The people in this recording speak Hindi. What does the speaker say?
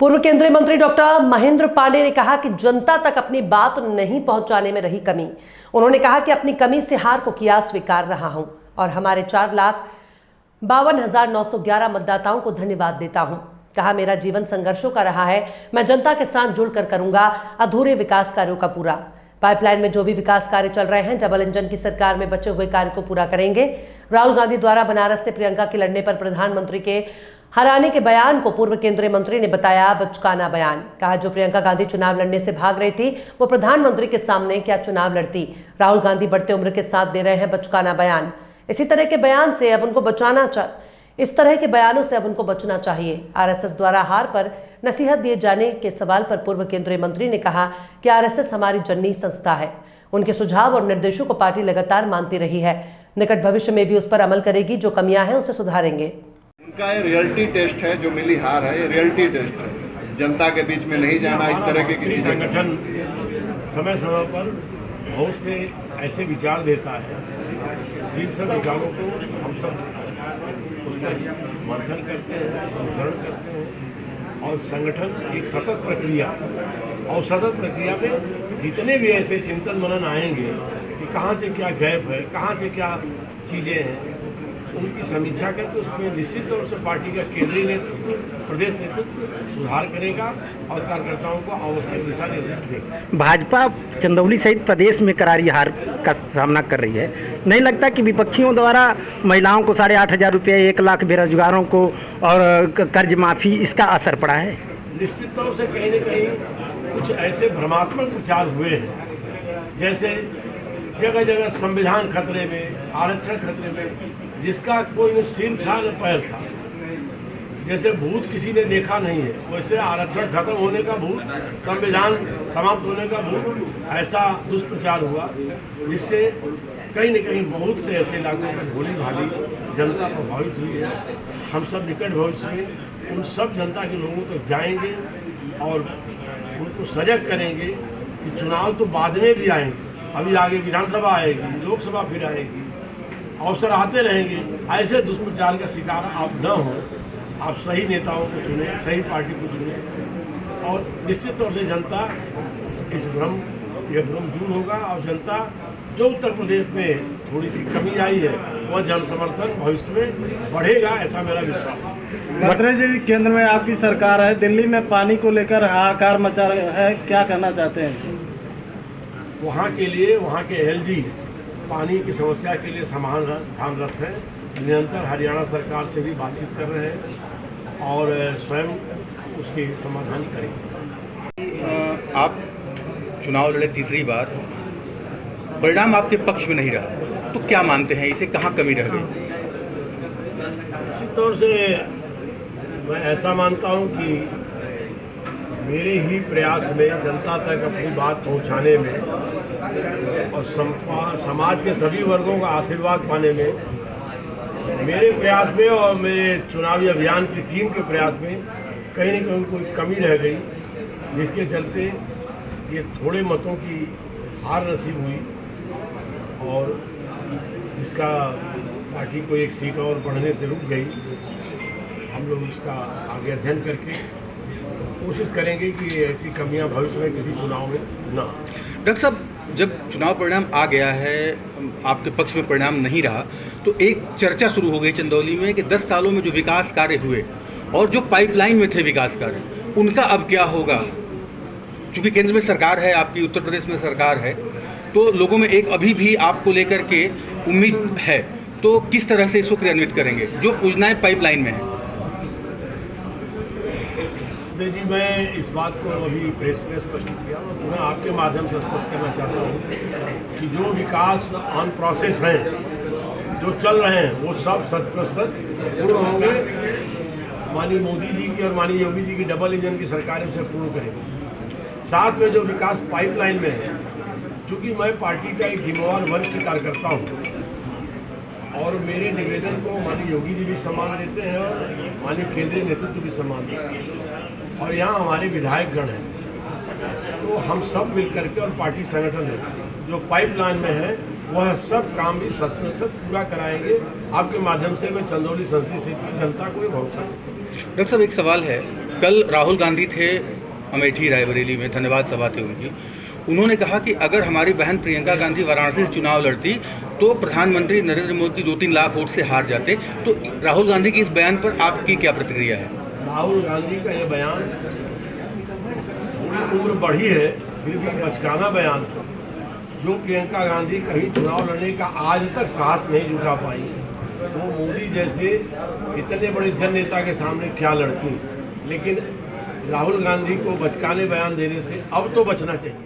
पूर्व केंद्रीय मंत्री डॉक्टर महेंद्र पांडे ने कहा कि जनता तक अपनी बात नहीं पहुंचाने में रही कमी। उन्होंने कहा कि अपनी कमी से हार को किया स्वीकार रहा हूं और हमारे 4,52,911 मतदाताओं को धन्यवाद देता हूं। कहा, मेरा जीवन संघर्षों का रहा है, मैं जनता के साथ जुड़कर करूंगा अधूरे विकास कार्यों का पूरा। पाइपलाइन में जो भी विकास कार्य चल रहे हैं, डबल इंजन की सरकार में बचे हुए कार्य को पूरा करेंगे। राहुल गांधी द्वारा बनारस से प्रियंका के लड़ने पर प्रधानमंत्री के हराने के बयान को पूर्व केंद्रीय मंत्री ने बताया बचकाना बयान। कहा, जो प्रियंका गांधी चुनाव लड़ने से भाग रही थी वो प्रधानमंत्री के सामने क्या चुनाव लड़ती। राहुल गांधी बढ़ते उम्र के साथ दे रहे हैं बचकाना बयान। इसी तरह के बयान से अब उनको इस तरह के बयानों से अब उनको बचना चाहिए। आरएसएस द्वारा हार पर नसीहत दिए जाने के सवाल पर पूर्व केंद्रीय मंत्री ने कहा कि आरएसएस हमारी जननी संस्था है। उनके सुझाव और निर्देशों को पार्टी लगातार मानती रही है। निकट भविष्य में भी उस पर अमल करेगी। जो कमियां हैं उसे सुधारेंगे। उनका ये रियलिटी टेस्ट है, जो मिली हार है, ये रियलिटी टेस्ट है। जनता के बीच में नहीं जाना, इस तरह के किसी संगठन समय समय पर बहुत से ऐसे विचार देता है जिन सब विचारों को हम सब उस पर मंथन करते हैं, अनुसरण करते हैं और संगठन एक सतत प्रक्रिया और सतत प्रक्रिया में जितने भी ऐसे चिंतन मनन आएंगे कि कहाँ से क्या गैप है, कहाँ से क्या चीज़ें हैं, उनकी समीक्षा करके उसमें निश्चित तौर से पार्टी का केंद्रीय नेतृत्व, प्रदेश नेतृत्व सुधार करेगा और कार्यकर्ताओं को आवश्यक दिशा निर्देश देगा। भाजपा चंदौली सहित प्रदेश में करारी हार का सामना कर रही है। नहीं लगता कि विपक्षियों द्वारा महिलाओं को 8,500 रुपये, 1 लाख बेरोजगारों को और कर्ज माफ़ी, इसका असर पड़ा है? निश्चित तौर से कहीं न कहीं कुछ ऐसे भ्रमात्मक प्रचार हुए हैं, जैसे जगह जगह संविधान खतरे में, आरक्षण खतरे में, जिसका कोई न सिर था न पैर था। जैसे भूत किसी ने देखा नहीं है, वैसे आरक्षण खत्म होने का भूत, संविधान समाप्त होने का भूत, ऐसा दुष्प्रचार हुआ जिससे कहीं न कहीं बहुत से ऐसे इलाकों में भोली भाली जनता प्रभावित हुई है। हम सब निकट भविष्य में उन सब जनता के लोगों तक जाएंगे और उनको सजग करेंगे कि चुनाव तो बाद में भी आएंगे, अभी आगे विधानसभा आएगी, लोकसभा फिर आएगी, अवसर आते रहेंगे। ऐसे दुष्प्रचार का शिकार आप न हो, आप सही नेताओं को चुनें, सही पार्टी को चुनें और निश्चित तौर से जनता इस भ्रम दूर होगा और जनता जो उत्तर प्रदेश में थोड़ी सी कमी आई है वह जन समर्थन भविष्य में बढ़ेगा, ऐसा मेरा विश्वास है। मंत्री जी, केंद्र में आपकी सरकार है, दिल्ली में पानी को लेकर हाहाकार मचा है, क्या करना चाहते हैं? वहाँ के लिए वहाँ के एलजी पानी की समस्या के लिए समाधानरत हैं। निरंतर हरियाणा सरकार से भी बातचीत कर रहे हैं और स्वयं उसके समाधान करेंगे। आप चुनाव लड़े तीसरी बार, परिणाम आपके पक्ष में नहीं रहा, तो क्या मानते हैं इसे कहाँ कमी रह गई? निश्चित तौर से मैं ऐसा मानता हूँ कि मेरे ही प्रयास में जनता तक अपनी बात पहुँचाने में और समाज के सभी वर्गों का आशीर्वाद पाने में, मेरे प्रयास में और मेरे चुनावी अभियान की टीम के प्रयास में कहीं न कहीं कोई कमी रह गई, जिसके चलते ये थोड़े मतों की हार नसीब हुई और जिसका पार्टी को 1 सीट और बढ़ने से रुक गई। हम लोग इसका आगे अध्ययन करके कोशिश करेंगे कि ऐसी कमियां भविष्य में किसी चुनाव में ना। डॉक्टर साहब, जब चुनाव परिणाम आ गया है, आपके पक्ष में परिणाम नहीं रहा, तो एक चर्चा शुरू हो गई चंदौली में कि 10 सालों में जो विकास कार्य हुए और जो पाइपलाइन में थे विकास कार्य, उनका अब क्या होगा? क्योंकि केंद्र में सरकार है, आपकी उत्तर प्रदेश में सरकार है, तो लोगों में एक अभी भी आपको लेकर के उम्मीद है, तो किस तरह से इसको क्रियान्वित करेंगे जो योजनाएं पाइपलाइन में है? जी, मैं इस बात को अभी प्रेस में स्पष्ट किया और पुनः आपके माध्यम से स्पष्ट करना चाहता हूँ कि जो विकास ऑन प्रोसेस हैं, जो चल रहे हैं, वो सब 100% पूर्ण होंगे। माननीय मोदी जी की और माननीय योगी जी की डबल इंजन की सरकार उसे पूर्ण करेगी। साथ में जो विकास पाइपलाइन में है, क्योंकि मैं पार्टी का एक जिम्मेवार वरिष्ठ कार्यकर्ता हूँ और मेरे निवेदन को माननीय योगी जी भी सम्मान देते हैं और माननीय केंद्रीय नेतृत्व भी सम्मान देते हैं और यहाँ हमारे विधायकगण हैं, तो हम सब मिलकर के और पार्टी संगठन है जो पाइपलाइन में है वह सब काम भी 100% पूरा कराएंगे। आपके माध्यम से मैं चंदौली संसदीय सीट की जनता को ये भरोसा देता हूं। डॉक्टर साहब, एक सवाल है कल राहुल गांधी थे अमेठी रायबरेली में, धन्यवाद सभा थी उनकी। उन्होंने कहा कि अगर हमारी बहन प्रियंका गांधी वाराणसी से चुनाव लड़ती तो प्रधानमंत्री नरेंद्र मोदी 2-3 लाख वोट से हार जाते। तो राहुल गांधी के इस बयान पर आपकी क्या प्रतिक्रिया है? राहुल गांधी का ये बयान, थोड़ी उम्र बढ़ी है फिर भी बचकाना बयान है। जो प्रियंका गांधी कहीं चुनाव लड़ने का आज तक साहस नहीं जुटा पाई, वो मोदी जैसे इतने बड़े जन नेता के सामने क्या लड़ती। लेकिन राहुल गांधी को बचकाने बयान देने से अब तो बचना चाहिए।